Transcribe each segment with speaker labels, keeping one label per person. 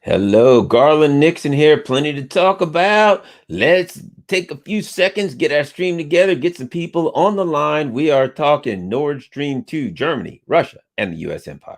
Speaker 1: Hello, Garland Nixon here. Plenty to talk about. Let's take a few seconds, get our stream together, get some people on the line. We are talking Nord Stream 2, Germany, Russia, and the U.S. empire.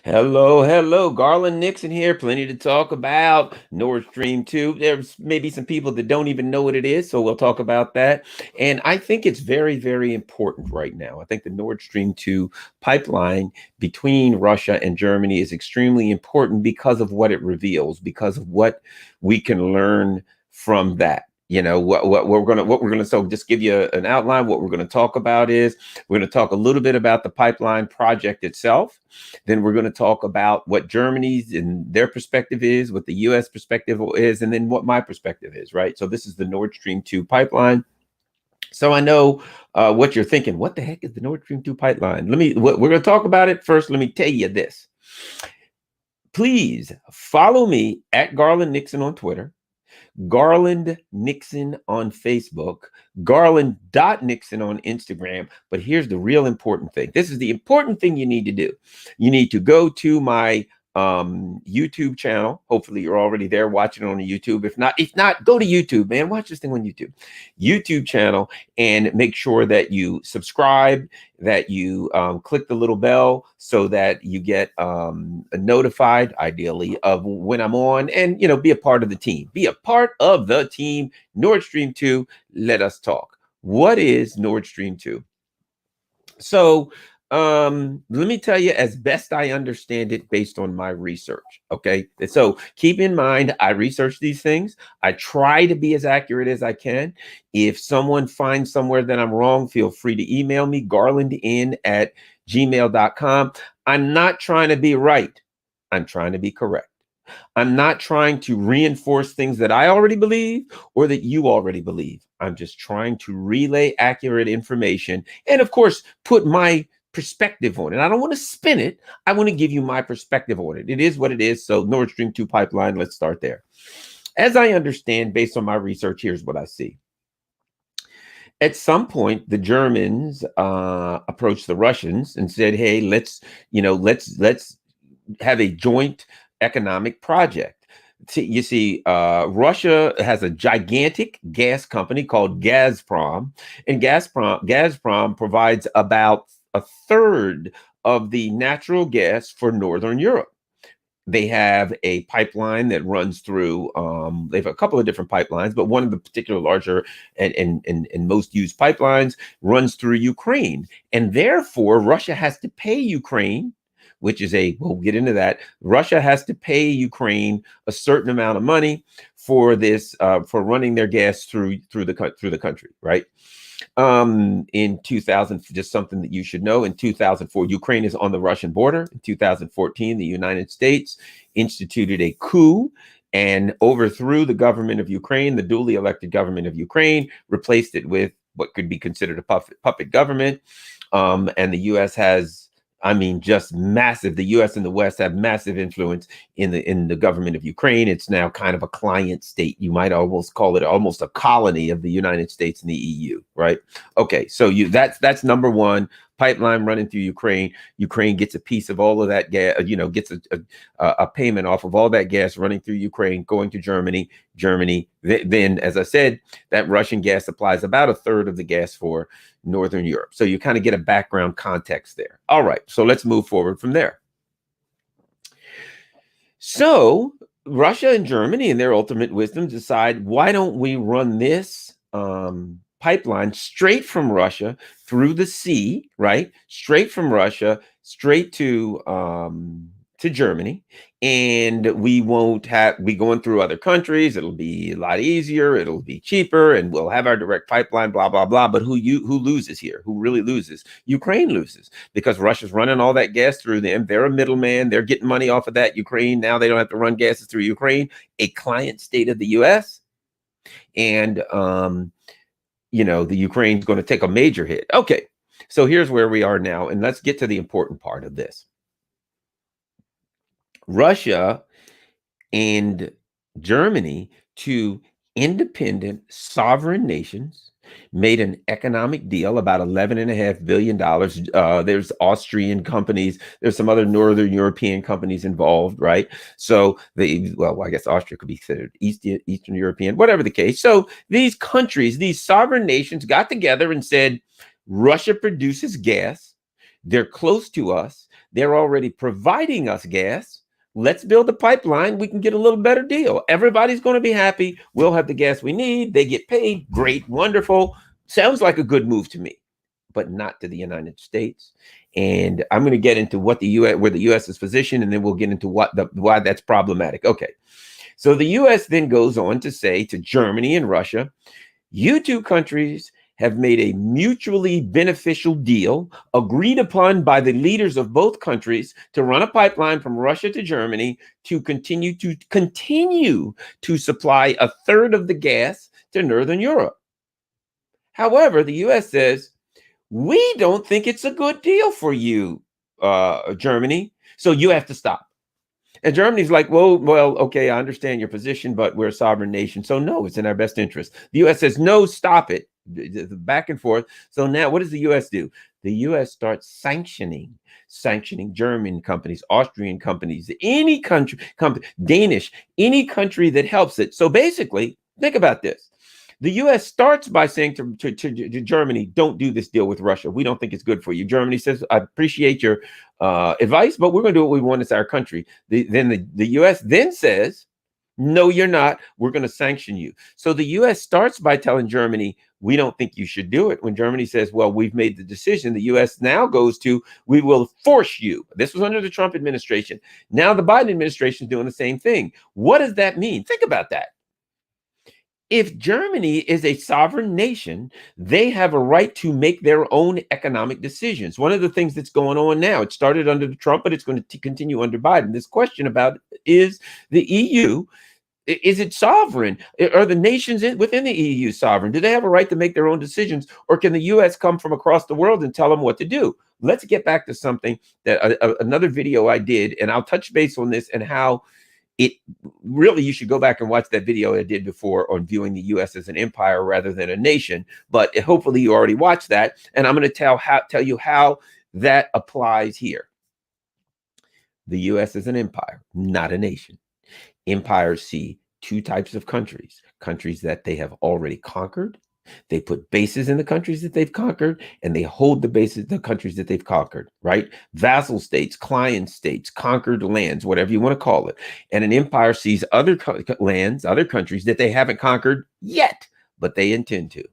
Speaker 1: Hello. Garland Nixon here. Plenty to talk about. Nord Stream 2. There's maybe some people that don't even know what it is, so we'll talk about that. And I think it's very, very important right now. I think the Nord Stream 2 pipeline between Russia and Germany is extremely important because of what it reveals, because of what we can learn from that. What we're gonna so just give you an outline. What we're gonna talk about is we're gonna talk a little bit about the pipeline project itself. Then we're going to talk about what Germany's and their perspective is, what the U.S. perspective is, and then what my perspective is, right? So this is the Nord Stream 2 pipeline. So I know what you're thinking. What the heck is the Nord Stream 2 pipeline? We're going to talk about it first. Let me tell you this. Please follow me at Garland Nixon on Twitter, Garland Nixon on Facebook, Garland.Nixon on Instagram. But here's the real important thing. This is the important thing you need to do. You need to go to my YouTube channel. Hopefully you're already there watching it on the YouTube. If not, go to YouTube, man. Watch this thing on YouTube channel, and make sure that you subscribe, that you click the little bell so that you get notified, ideally, of when I'm on, and be a part of the team. Be a part of the team. Nord Stream 2. Let us talk. What is Nord Stream 2? So let me tell you as best I understand it based on my research. Okay, so keep in mind, I research these things. I try to be as accurate as I can. If someone finds somewhere that I'm wrong, feel free to email me, garlandin@gmail.com. I'm not trying to be right. I'm trying to be correct. I'm not trying to reinforce things that I already believe or that you already believe. I'm just trying to relay accurate information and, of course, put my perspective on it. I don't want to spin it. I want to give you my perspective on it. It is what it is. So Nord Stream 2 pipeline, let's start there. As I understand, based on my research, here's what I see. At some point, the Germans approached the Russians and said, "Hey, let's have a joint economic project." You see, Russia has a gigantic gas company called Gazprom, and Gazprom provides about a third of the natural gas for Northern Europe. They have a pipeline that runs through, they have a couple of different pipelines, but one of the particular larger and most used pipelines runs through Ukraine. And therefore, Russia has to pay Ukraine, which is we'll get into that. Russia has to pay Ukraine a certain amount of money for this, for running their gas through the country, right? In 2000, just something that you should know, in 2004, Ukraine is on the Russian border. In 2014, the United States instituted a coup and overthrew the government of Ukraine, the duly elected government of Ukraine, replaced it with what could be considered a puppet government. And the U.S. has, just massive. The U.S. and the West have massive influence in the government of Ukraine. It's now kind of a client state. You might almost call it almost a colony of the United States and the EU, right? Okay, so that's number one. Pipeline running through Ukraine. Ukraine gets a piece of all of that gas. Gets a payment off of all that gas running through Ukraine, going to Germany. Then, as I said, that Russian gas supplies about a third of the gas for Northern Europe. So you kind of get a background context there. All right, so let's move forward from there. So Russia and Germany, in their ultimate wisdom, decide, why don't we run this pipeline straight from Russia through the sea, right? Straight from Russia, straight to to Germany, and we won't be going through other countries. It'll be a lot easier, it'll be cheaper, and we'll have our direct pipeline, blah blah blah. But who loses here? Who really loses? Ukraine loses, because Russia's running all that gas through them. They're a middleman, they're getting money off of that. Ukraine, now they don't have to run gases through Ukraine, a client state of the US. And the Ukraine's going to take a major hit. Okay, so here's where we are now, and let's get to the important part of this. Russia and Germany, two independent sovereign nations, made an economic deal about $11.5 billion. There's Austrian companies, there's some other Northern European companies involved, right? So I guess Austria could be considered Eastern European, whatever the case. So these countries, these sovereign nations, got together and said, Russia produces gas. They're close to us. They're already providing us gas. Let's build a pipeline. We can get a little better deal. Everybody's going to be happy. We'll have the gas we need. They get paid. Great. Wonderful. Sounds like a good move to me, but not to the United States. And I'm going to get into where the U.S. is positioned, and then we'll get into why that's problematic. Okay. So the U.S. then goes on to say to Germany and Russia, you two countries have made a mutually beneficial deal agreed upon by the leaders of both countries to run a pipeline from Russia to Germany to continue to supply a third of the gas to Northern Europe. However, the U.S. says, we don't think it's a good deal for you, Germany, so you have to stop. And Germany's like, well, okay, I understand your position, but we're a sovereign nation, so no, it's in our best interest. The U.S. says, no, stop it. Back and forth. So now what does the U.S. do? The U.S. starts sanctioning German companies, Austrian companies, any country, Danish, any country that helps it. So basically, think about this. The U.S. starts by saying to Germany, don't do this deal with Russia. We don't think it's good for you. Germany says, I appreciate your advice, but we're going to do what we want. It's our country. The U.S. then says, no, you're not. We're going to sanction you. So the U.S. starts by telling Germany, we don't think you should do it. When Germany says, well, we've made the decision, the U.S. now goes to, we will force you. This was under the Trump administration. Now the Biden administration is doing the same thing. What does that mean? Think about that. If Germany is a sovereign nation, they have a right to make their own economic decisions. One of the things that's going on now, it started under Trump, but it's going to continue under Biden. This question about, is the EU, is it sovereign? Are the nations within the EU sovereign? Do they have a right to make their own decisions? Or can the US come from across the world and tell them what to do? Let's get back to something that another video I did, and I'll touch base on this and how it really, you should go back and watch that video I did before on viewing the U.S. as an empire rather than a nation. But hopefully you already watched that. And I'm going to tell you how that applies here. The U.S. is an empire, not a nation. Empires see two types of countries that they have already conquered. They put bases in the countries that they've conquered, and they hold the bases, the countries that they've conquered, right? Vassal states, client states, conquered lands, whatever you want to call it. And an empire sees other lands, other countries that they haven't conquered yet, but they intend to.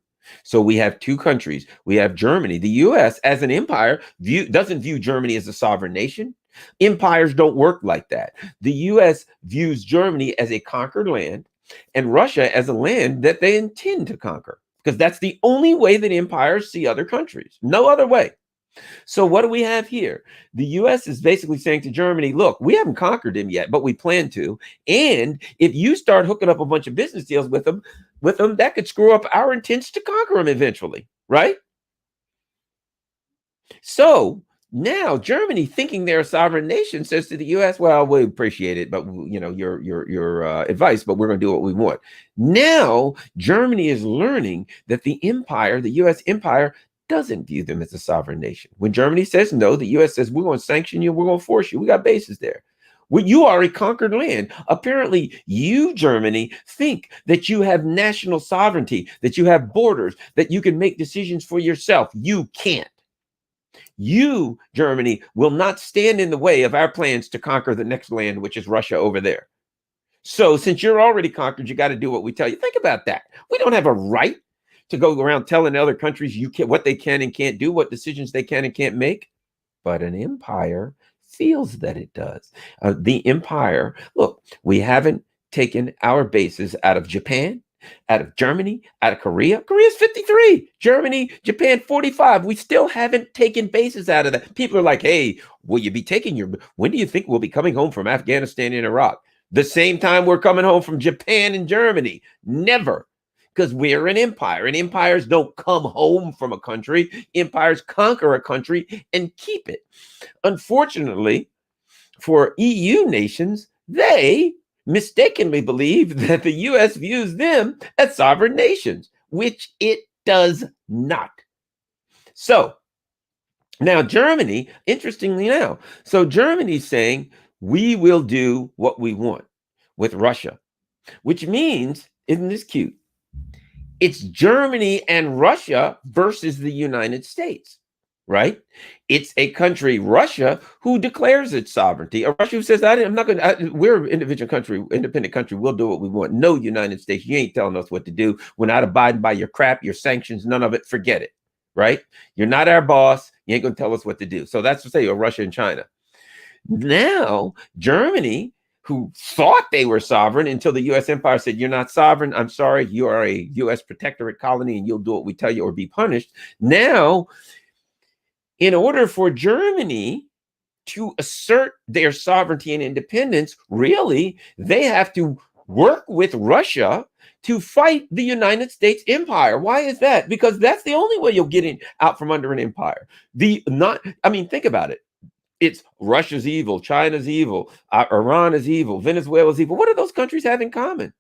Speaker 1: So we have two countries. We have Germany. The U.S. as an empire doesn't view Germany as a sovereign nation. Empires don't work like that. The U.S. views Germany as a conquered land and Russia as a land that they intend to conquer, because that's the only way that empires see other countries. No other way. So what do we have here? The U.S. is basically saying to Germany, look, we haven't conquered them yet, but we plan to. And if you start hooking up a bunch of business deals with them, that could screw up our intents to conquer them eventually, right? So now Germany, thinking they're a sovereign nation, says to the U.S., well, we appreciate it, but your advice, but we're going to do what we want. Now Germany is learning that the empire, the U.S. empire, doesn't view them as a sovereign nation. When Germany says no, the U.S. says, we're going to sanction you, we're going to force you. We got bases there. Well, you are a conquered land. Apparently, you, Germany, think that you have national sovereignty, that you have borders, that you can make decisions for yourself. You can't. You, Germany, will not stand in the way of our plans to conquer the next land, which is Russia over there. So since you're already conquered, you got to do what we tell you. Think about that. We don't have a right to go around telling other countries what they can and can't do, what decisions they can and can't make. But an empire feels that it does. The empire, look, we haven't taken our bases out of Japan, out of Germany, out of Korea. Korea's 53, Germany, Japan 45. We still haven't taken bases out of that. People are like, hey, will you be taking when do you think we'll be coming home from Afghanistan and Iraq? The same time we're coming home from Japan and Germany? Never. Because we're an empire, and empires don't come home from a country. Empires conquer a country and keep it. Unfortunately, for EU nations, they mistakenly believe that the US views them as sovereign nations, which it does not. So now Germany, interestingly now, so Germany's saying we will do what we want with Russia, which means, isn't this cute? It's Germany and Russia versus the United States, right? It's a country, Russia, who declares its sovereignty. A Russia who says, I'm not going to, we're an individual country, independent country. We'll do what we want. No, United States, you ain't telling us what to do. We're not abiding by your crap, your sanctions, none of it. Forget it, right? You're not our boss. You ain't going to tell us what to do. So that's to say, Russia and China. Now, Germany, who thought they were sovereign until the U.S. empire said, you're not sovereign. I'm sorry. You are a U.S. protectorate colony and you'll do what we tell you or be punished. Now, in order for Germany to assert their sovereignty and independence, really, they have to work with Russia to fight the United States empire. Why is that? Because that's the only way you'll get out from under an empire. Think about it. It's Russia's evil, China's evil, Iran is evil, Venezuela's evil. What do those countries have in common?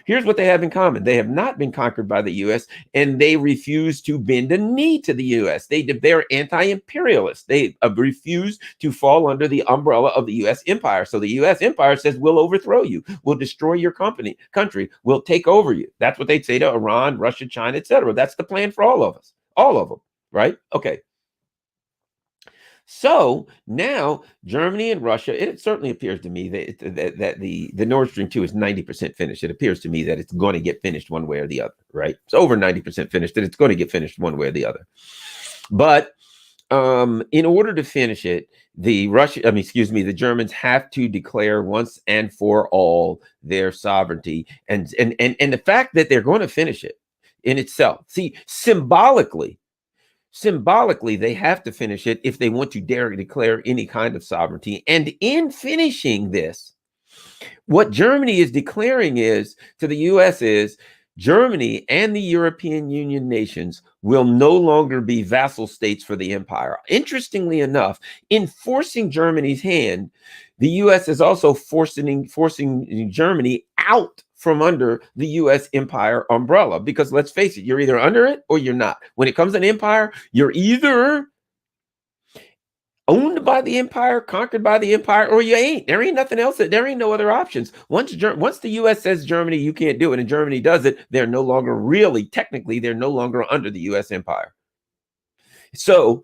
Speaker 1: Here's what they have in common. They have not been conquered by the U.S. and they refuse to bend a knee to the U.S. They're anti-imperialist. They refuse to fall under the umbrella of the U.S. empire. So the U.S. empire says, we'll overthrow you. We'll destroy your country. We'll take over you. That's what they'd say to Iran, Russia, China, etc. That's the plan for all of us. All of them, right? Okay. So now Germany and Russia, it certainly appears to me that the Nord Stream 2 is 90% finished. It appears to me that it's going to get finished one way or the other, right? It's over 90% finished, that it's going to get finished one way or the other. But in order to finish it, the Germans have to declare once and for all their sovereignty. And the fact that they're going to finish it in itself, see, symbolically, they have to finish it if they want to dare declare any kind of sovereignty. And in finishing this, what Germany is declaring is to the U.S. is Germany and the European Union nations will no longer be vassal states for the empire. Interestingly enough, in forcing Germany's hand, the U.S. is also forcing Germany out from under the U.S. empire umbrella. Because let's face it, you're either under it or you're not. When it comes to an empire, you're either owned by the empire, conquered by the empire, or you ain't. There ain't nothing else. There ain't no other options. Once the U.S. says Germany, you can't do it, and Germany does it, they're no longer they're no longer under the U.S. empire. So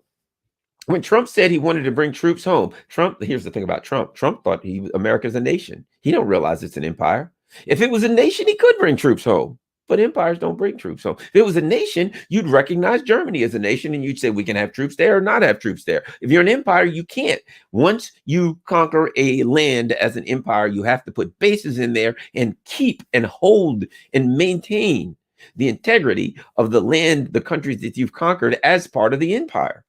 Speaker 1: when Trump said he wanted to bring troops home, here's the thing about Trump. Trump thought America's a nation. He don't realize it's an empire. If it was a nation, he could bring troops home, but empires don't bring troops home. If it was a nation, you'd recognize Germany as a nation and you'd say, we can have troops there or not have troops there. If you're an empire, you can't. Once you conquer a land as an empire, you have to put bases in there and keep and hold and maintain the integrity of the land, the countries that you've conquered as part of the empire.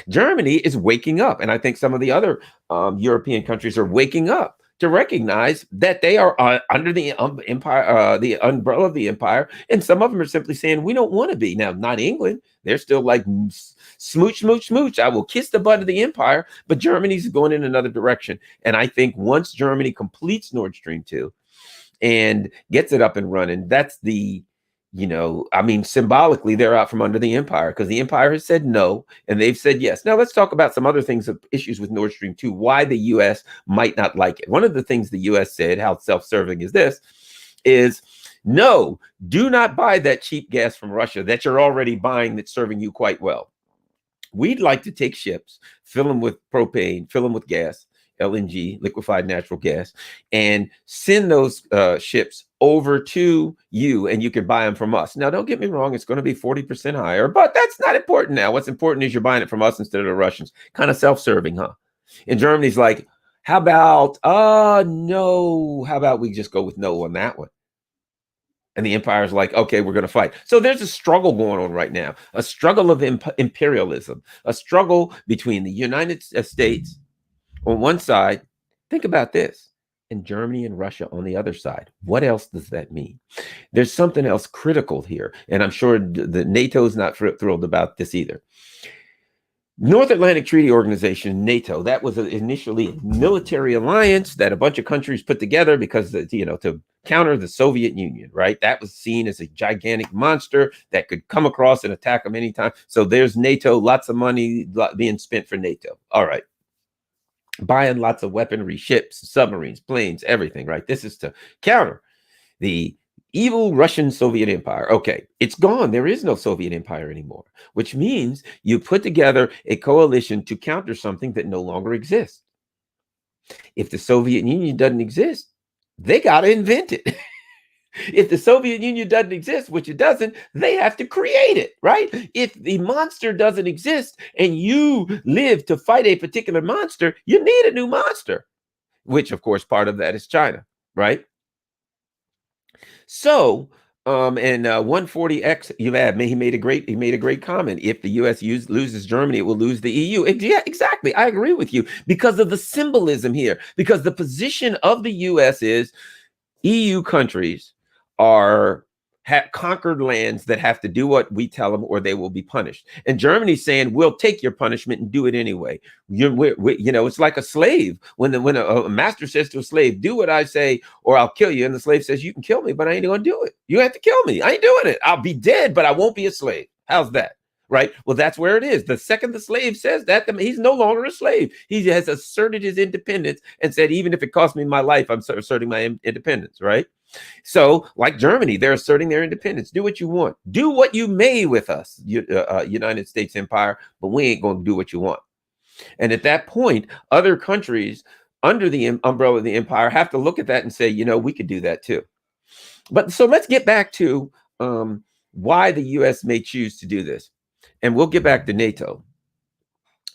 Speaker 1: Germany is waking up, and I think some of the other European countries are waking up to recognize that they are under the empire, the umbrella of the empire, and some of them are simply saying we don't want to be. Now, not England; they're still like smooch, smooch, smooch. I will kiss the butt of the empire, but Germany's going in another direction. And I think once Germany completes Nord Stream 2 and gets it up and running, that's symbolically, they're out from under the empire because the empire has said no and they've said yes. Now, let's talk about some other things, issues with Nord Stream 2, why the U.S. might not like it. One of the things the U.S. said, how self-serving is this, is no, do not buy that cheap gas from Russia that you're already buying that's serving you quite well. We'd like to take ships, fill them with propane, fill them with gas, LNG, liquefied natural gas, and send those ships over to you, and you can buy them from us. Now, don't get me wrong, it's going to be 40% higher, but that's not important now. What's important is you're buying it from us instead of the Russians. Kind of self-serving, huh? And Germany's like, how about, no, how about we just go with no on that one? And the empire's like, okay, we're going to fight. So there's a struggle going on right now, a struggle of imperialism, a struggle between the United States on one side. Think about this. And Germany and Russia on the other side. What else does that mean? There's something else critical here. And I'm sure the NATO is not thrilled about this either. North Atlantic Treaty Organization, NATO, that was initially a military alliance that a bunch of countries put together because, to counter the Soviet Union, right? That was seen as a gigantic monster that could come across and attack them anytime. So there's NATO, lots of money being spent for NATO. All right. Buying lots of weaponry, ships, submarines, planes, everything, right? This is to counter the evil Russian Soviet Empire. Okay, it's gone. There is no Soviet Empire anymore, which means you put together a coalition to counter something that no longer exists. If the Soviet Union doesn't exist, they got to invent it. If the Soviet Union doesn't exist, which it doesn't, they have to create it, right? If the monster doesn't exist and you live to fight a particular monster, you need a new monster, which of course part of that is China, right? So, and 140X, he made a great comment. If the U.S. loses Germany, it will lose the EU. Yeah, exactly. I agree with you because of the symbolism here. Because the position of the U.S. is EU countries have conquered lands that have to do what we tell them or they will be punished. And Germany's saying, we'll take your punishment and do it anyway. It's like a slave. When a master says to a slave, do what I say or I'll kill you. And the slave says, you can kill me, but I ain't going to do it. You have to kill me. I ain't doing it. I'll be dead, but I won't be a slave. How's that? Right? Well, that's where it is. The second the slave says that, he's no longer a slave. He has asserted his independence and said, even if it costs me my life, I'm asserting my independence, right? So, like Germany, they're asserting their independence. Do what you want. Do what you may with us, United States Empire, but we ain't going to do what you want. And at that point, other countries under the umbrella of the empire have to look at that and say, we could do that too. But so let's get back to why the U.S. may choose to do this. And we'll get back to NATO.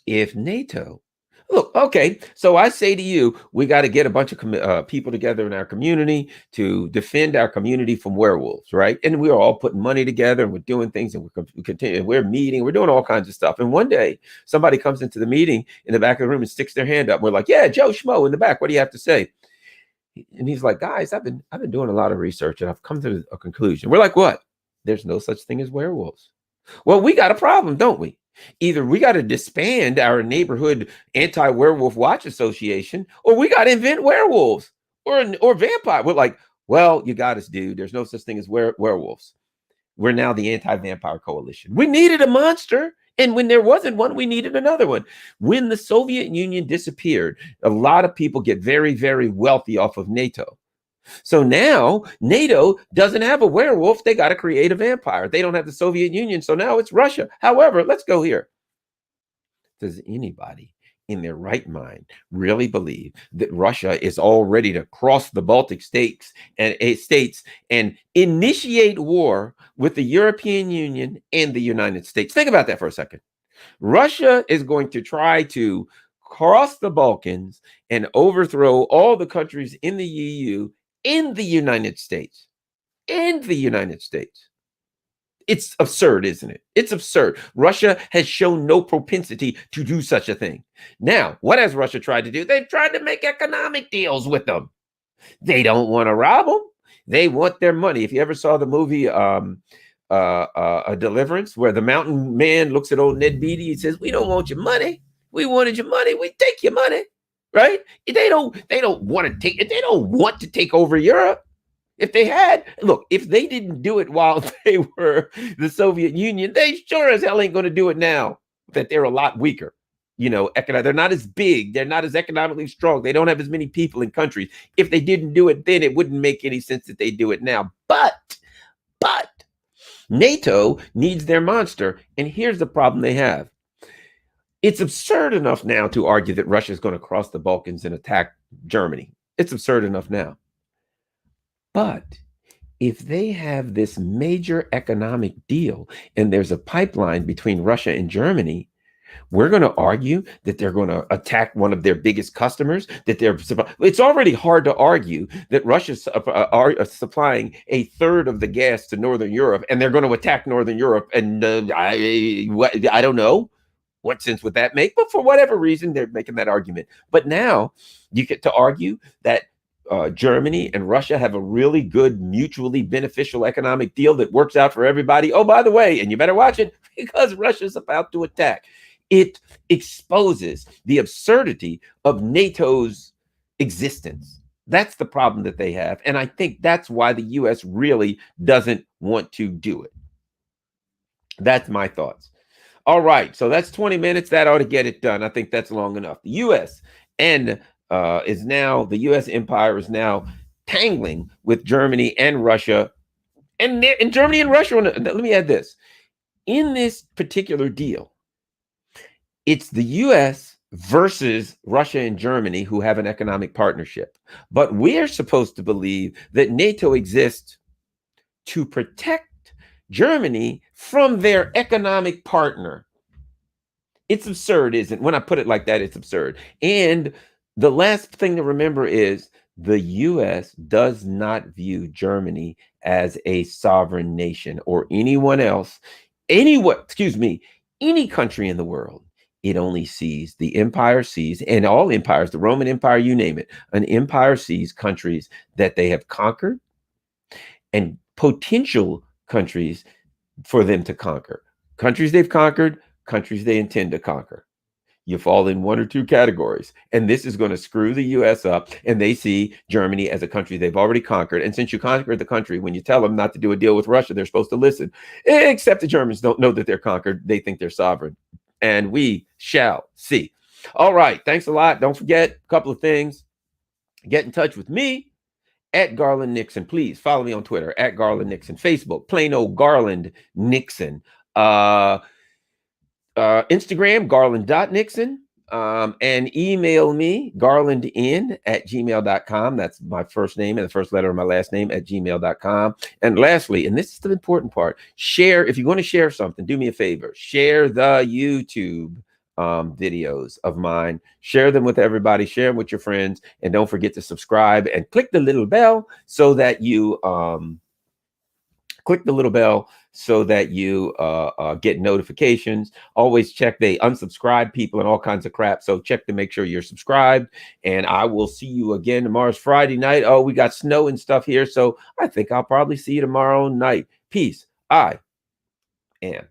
Speaker 1: If NATO, look, okay, so I say to you, we got to get a bunch of people together in our community to defend our community from werewolves, right? And we're all putting money together and we're doing things and we continue, we're meeting, we're doing all kinds of stuff. And one day somebody comes into the meeting in the back of the room and sticks their hand up. We're like, yeah, Joe Schmo in the back, what do you have to say? And he's like, guys, I've been doing a lot of research and I've come to a conclusion. We're like, what? There's no such thing as werewolves. Well, we got a problem, don't we? Either we got to disband our neighborhood anti-werewolf watch association, or we got to invent werewolves or vampire. We're like, well, you got us, dude. There's no such thing as werewolves. We're now the anti-vampire coalition. We needed a monster. And when there wasn't one, we needed another one. When the Soviet Union disappeared, a lot of people get very, very wealthy off of NATO. So now NATO doesn't have a werewolf. They got to create a vampire. They don't have the Soviet Union. So now it's Russia. However, let's go here. Does anybody in their right mind really believe that Russia is all ready to cross the Baltic states and initiate war with the European Union and the United States? Think about that for a second. Russia is going to try to cross the Balkans and overthrow all the countries in the EU in the United States. In the United States. It's absurd, isn't it? It's absurd. Russia has shown no propensity to do such a thing. Now, what has Russia tried to do? They've tried to make economic deals with them. They don't want to rob them. They want their money. If you ever saw the movie A Deliverance, where the mountain man looks at old Ned Beatty, he says, "We don't want your money. We wanted your money. We take your money." Right? They don't want to take it. They don't want to take over Europe. If they had, look, if they didn't do it while they were the Soviet Union, they sure as hell ain't going to do it now that they're a lot weaker. They're not as big. They're not as economically strong. They don't have as many people in countries. If they didn't do it then, it wouldn't make any sense that they do it now. But NATO needs their monster. And here's the problem they have. It's absurd enough now to argue that Russia is going to cross the Balkans and attack Germany. It's absurd enough now. But if they have this major economic deal and there's a pipeline between Russia and Germany, We're going to argue that they're going to attack one of their biggest customers, that it's already hard to argue that Russia's supplying a third of the gas to Northern Europe, and they're going to attack Northern Europe. And I don't know what sense would that make, but for whatever reason, they're making that argument. But now you get to argue that Germany and Russia have a really good, mutually beneficial economic deal that works out for everybody. Oh, by the way, and you better watch it because Russia's about to attack. It exposes the absurdity of NATO's existence. That's the problem that they have. And I think that's why the US really doesn't want to do it. That's my thoughts. All right. So that's 20 minutes. That ought to get it done. I think that's long enough. The US and the US empire is now tangling with Germany and Russia. And Germany and Russia, let me add this. In this particular deal, it's the US versus Russia and Germany who have an economic partnership. But we're supposed to believe that NATO exists to protect Germany from their economic partner. It's absurd, isn't it? When I put it like that, it's absurd. And the last thing to remember is the US does not view Germany as a sovereign nation or anyone else, any country in the world. It only sees, the empire sees, and all empires, the Roman Empire, you name it, an empire sees countries that they have conquered and potential countries for them to conquer. Countries they've conquered, countries they intend to conquer. You fall in one or two categories, and this is going to screw the US up, and they see Germany as a country they've already conquered. And since you conquered the country, when you tell them not to do a deal with Russia, they're supposed to listen. Except the Germans don't know that they're conquered. They think they're sovereign. And we shall see. All right. Thanks a lot. Don't forget a couple of things. Get in touch with me at Garland Nixon. Please follow me on Twitter at Garland Nixon. Facebook, plain old Garland Nixon. Instagram, garland.nixon. And email me, garlandn@gmail.com. That's my first name and the first letter of my last name at gmail.com. And lastly, and this is the important part, share. If you're going to share something, do me a favor. Share the YouTube videos of mine. Share them with everybody. Share them with your friends. And don't forget to subscribe and click the little bell so that you get notifications. Always check, they unsubscribe people and all kinds of crap. So check to make sure you're subscribed. And I will see you again. Tomorrow's Friday night. Oh, we got snow and stuff here. So I think I'll probably see you tomorrow night. Peace. I am